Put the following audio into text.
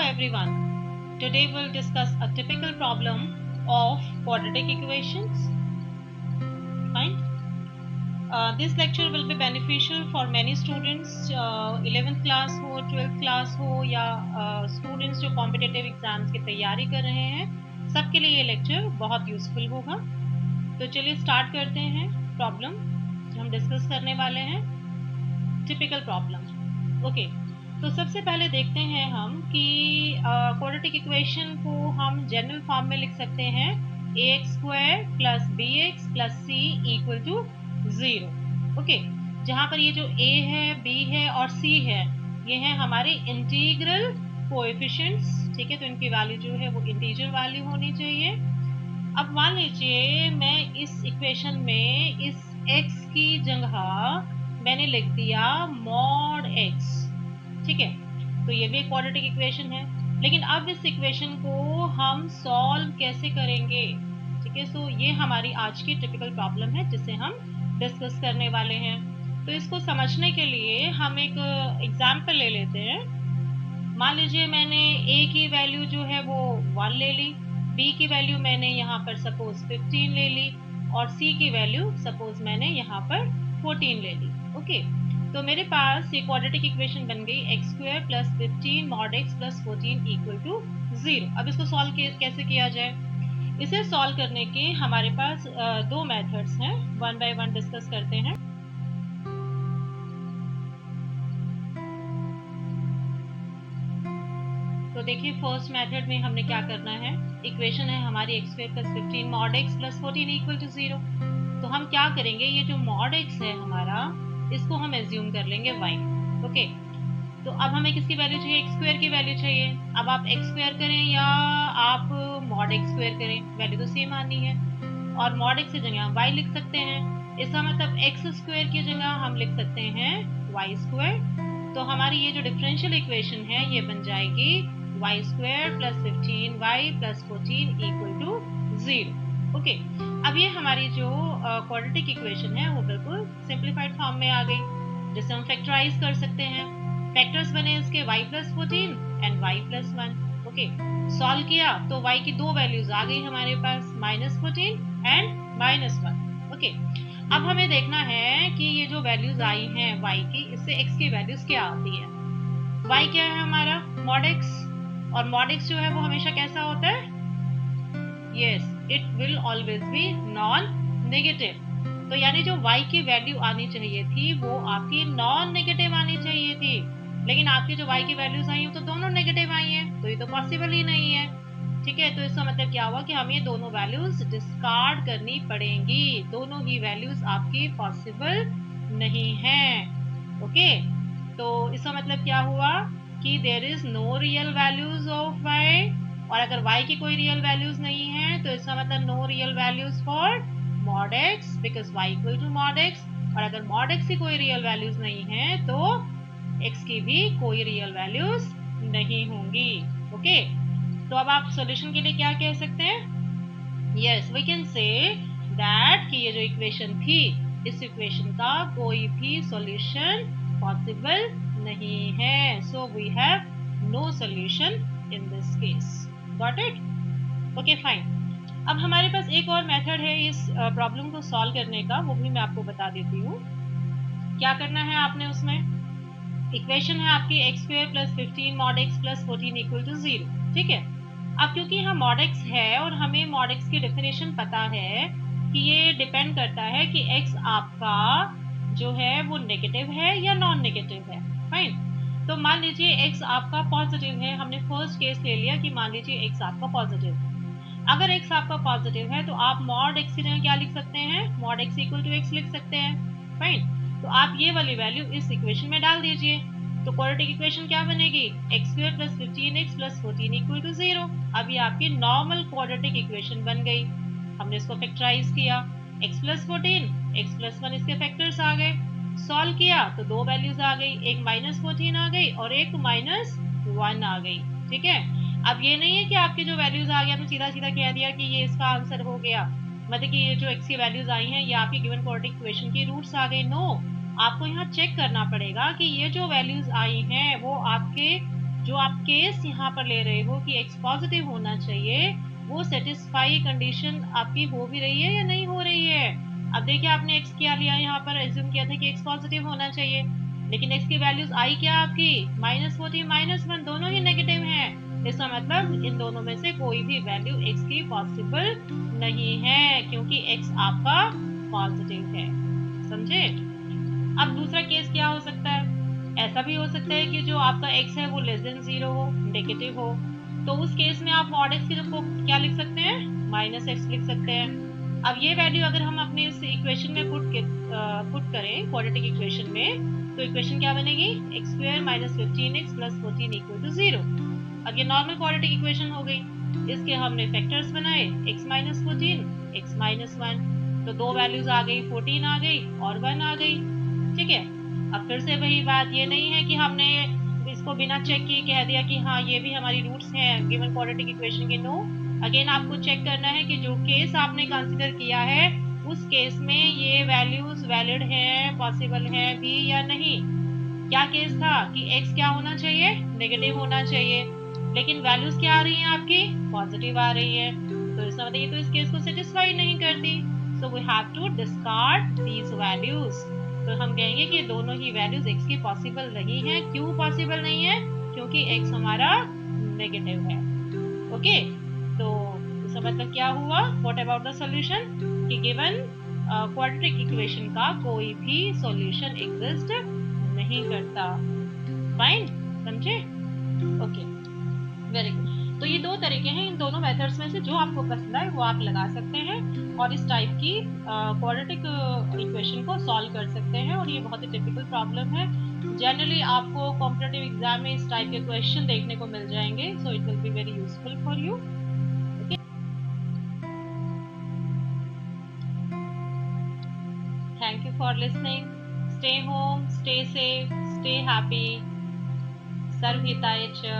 everyone. Today we'll discuss a typical problem of quadratic equations. Fine. This lecture will be beneficial for many students, 11th class हो, 12th class हो या students जो competitive exams की तैयारी कर रहे हैं, सबके लिए ये lecture बहुत useful होगा. तो चलिए start करते हैं problem हम discuss करने वाले हैं. Typical problem. Okay. तो सबसे पहले देखते हैं हम कि क्वाड्रेटिक इक्वेशन को हम जनरल फॉर्म में लिख सकते हैं ax square plus bx plus c equal to 0. Okay, जहां पर ये जो a है, b है और c है, ये है हमारे इंटीग्रल कोएफिशिएंट्स. ठीक है, तो इनकी वैल्यू जो है वो इंटीजर वैल्यू होनी चाहिए. अब मान लीजिए मैं इस इक्वेशन में इस x की जगह मैंने लिख दिया मॉड x. ठीक है, तो ये भी एक क्वाड्रेटिक इक्वेशन है. लेकिन अब इस इक्वेशन को हम सॉल्व कैसे करेंगे? ठीक है, सो ये हमारी आज की टिपिकल प्रॉब्लम है जिसे हम डिस्कस करने वाले हैं. तो इसको समझने के लिए हम एक एग्जाम्पल ले लेते हैं. मान लीजिए मैंने a की वैल्यू जो है वो 1 ले ली, b की वैल्यू मैंने यहाँ पर सपोज 15 ले ली और c की वैल्यू सपोज मैंने यहाँ पर 14 ले ली. ओके, तो मेरे पास ये क्वाड्रेटिक इक्वेशन बन गई x square plus 15 mod x plus 14 equal to 0. अब इसको सॉल्व कैसे किया जाए? इसे सॉल्व करने के हमारे पास दो मेथड्स हैं. वन बाय वन डिस्कस करते हैं. तो देखिए फर्स्ट मेथड में हमने क्या करना है. इक्वेशन है हमारी x square plus 15 mod x plus 14 equal to 0. तो हम क्या करेंगे, ये जो मॉड x है हमारा, इसको हम एज्यूम कर लेंगे y. ओके, तो अब हमें किसकी वैल्यू चाहिए? x स्क्वायर की वैल्यू चाहिए. अब आप x स्क्वायर करें या आप मॉड x स्क्वायर करें, वैल्यू तो सेम आनी है. और मॉड x की जगह y लिख सकते हैं. इसका मतलब x स्क्वायर की जगह हम लिख सकते हैं y स्क्वायर. तो हमारी ये जो डिफरेंशियल इक्वेशन है ये बन जाएगी y square plus 15y plus 14 equal to 0. Okay, अब ये हमारी जो क्वाड्रेटिक इक्वेशन है वो बिल्कुल सिंप्लीफाइड फॉर्म में आ गई, जिसे हम फैक्टराइज कर सकते हैं. फैक्टर्स बने इसके y plus 14 and y plus 1. Okay, solve किया तो y की दो वैल्यूज आ गई हमारे पास, माइनस 14 एंड माइनस 1. ओके, अब हमें देखना है कि ये जो वैल्यूज आई हैं y की, इससे x की वैल्यूज क्या आती है. y क्या है हमारा? Mod x. और मॉड x जो है वो हमेशा कैसा होता है? Yes, it will always be non negative. तो यानी जो y की वैल्यू आनी चाहिए थी वो आपकी नॉन नेगेटिव आनी चाहिए थी. लेकिन आपकी जो y की वैल्यूज आई हैं तो दोनों नेगेटिव आई हैं, तो ये तो पॉसिबल ही नहीं है. ठीक है, तो इसका मतलब क्या हुआ कि हमें ये दोनों वैल्यूज डिस्कार्ड करनी पड़ेंगी. दोनों ही वैल्यूज आपकी पॉसिबल नहीं हैं. ओके, तो इसका मतलब क्या हुआ कि there is no real values of y. और अगर y की कोई रियल वैल्यूज नहीं है तो इसका मतलब no real values for mod x because y equal to mod x. और अगर मॉड x की कोई रियल वैल्यूज नहीं है तो x की भी कोई रियल वैल्यूज नहीं होंगी. ओके, तो अब आप सॉल्यूशन के लिए क्या कह सकते हैं? Yes, we can say that कि ये जो इक्वेशन थी, इस इक्वेशन का कोई भी सॉल्यूशन पॉसिबल नहीं है. So we have no solution in this case. Got it? Okay, fine. अब हमारे पास एक और मेथड है इस प्रॉब्लम को सॉल्व करने का, वो भी मैं आपको बता देती हूँ. क्या करना है आपने उसमें? इक्वेशन है आपकी x square plus 15 mod x plus 14 equal to 0. ठीक है, अब क्योंकि यहाँ मॉड x है और हमें मॉड x की डेफिनेशन पता है कि ये डिपेंड करता है कि x आपका जो है वो नेगेटिव है या नॉन नेगेटिव है. फाइन. तो मान लीजिए x आपका पॉजिटिव है. हमने फर्स्ट केस ले लिया कि मान लीजिए x आपका पॉजिटिव है. अगर x आपका पॉजिटिव है तो आप मॉड x की जगह क्या लिख सकते हैं? Mod x equal to x लिख सकते हैं. फाइन. तो आप ये वाली वैल्यू इस इक्वेशन में डाल दीजिए. तो क्वाड्रेटिक इक्वेशन क्या बनेगी? x square plus 15x plus 14 equal to 0. अब ये आपकी नॉर्मल क्वाड्रेटिक इक्वेशन बन गई. हमने इसको फैक्टराइज किया. x प्लस 14, x प्लस 1 इसके फैक्टर्स आ गए. सॉल्व किया तो दो वैल्यूज आ गई, एक माइनस 14 आ गई और एक माइनस 1 आ गई. ठीक है, अब ये नहीं है कि आपकी जो वैल्यूज आ गया तो सीधा सीधा कह दिया कि ये इसका आंसर हो गया, मतलब कि ये जो x की वैल्यूज आई हैं ये आपकी गिवन क्वाड्रेटिक इक्वेशन की रूट्स आ गई. नो, आपको यहाँ चेक करना पड़ेगा कि ये जो वैल्यूज आई हैं वो आपके जो आप केस यहाँ पर ले रहे हो कि x पॉजिटिव होना चाहिए, वो सेटिस्फाई कंडीशन आपकी हो भी रही है या नहीं हो रही है। अब देखिए आपने x क्या लिया, यहाँ पर एज्यूम किया था कि x पॉजिटिव होना चाहिए, लेकिन x की वैल्यूज आई क्या आपकी -40 -1 दोनों ही नेगेटिव हैं। इसका मतलब इन दोनों में से कोई भी वैल्यू x की पॉसिबल नहीं है, क्योंकि x आपका पॉजिटिव है। समझे। अब दूसरा केस क्या हो सकता है, ऐसा भी हो सकता है कि जो आपका x है वो लेस देन 0 हो, नेगेटिव हो, तो उस केस में आप मॉड x की को क्या लिख सकते हैं, -x लिख सकते हैं। अब ये वैल्यू अगर हम अपने इस इक्वेशन में पुट करें क्वाड्रेटिक इक्वेशन में, तो इक्वेशन क्या बनेगी, x स्क्वायर -15x + 14 = 0। अब ये नॉर्मल क्वाड्रेटिक इक्वेशन हो गई। इसके हमने फैक्टर्स बनाए, x - 14 x - 1, तो दो वैल्यूज आ गई, 14 आ गई और 1 आ गई। ठीक है। अब फिर से वही बात, ये नहीं है कि हमने इसको बिना चेक किए कह दिया कि हाँ ये भी हमारी रूट्स हैं गिवन क्वाड्रेटिक इक्वेशन के। नो, अगेन आपको चेक करना है कि जो केस आपने कंसीडर किया है उस केस में ये वैल्यूज वैलिड हैं, पॉसिबल हैं भी या नहीं। क्या केस था कि x क्या होना चाहिए, नेगेटिव होना चाहिए, लेकिन वैल्यूज क्या आ रही हैं आपकी, पॉजिटिव आ रही है, तो इसका मतलब ये तो इस केस को सेटिस्फाई नहीं करती। So we have to discard these values. तो हम कहेंगे कि दोनों ही वैल्यूज x की पॉसिबल नहीं है। क्यों पॉसिबल नहीं है, क्योंकि x हमारा नेगेटिव है। ओके, तो इसका मतलब क्या हुआ, व्हाट अबाउट द सॉल्यूशन, कि गिवन क्वाड्रेटिक इक्वेशन का कोई भी सॉल्यूशन एग्जिस्ट नहीं करता। फाइन, समझे। Okay, very good. तो ये दो तरीके हैं, इन दोनों मेथड्स में से जो आपको पसंद आए वो आप लगा सकते हैं और इस टाइप की क्वाड्रेटिक इक्वेशन को सॉल्व कर सकते हैं। और ये बहुत ही टिपिकल प्रॉब्लम है, जनरली आपको कॉम्पिटिटिव एग्जाम में इस टाइप के क्वेश्चन देखने को मिल जाएंगे। So it will be very useful for you. Thank you for listening. Stay home, stay safe, stay happy. Sarv Hitaya Cha.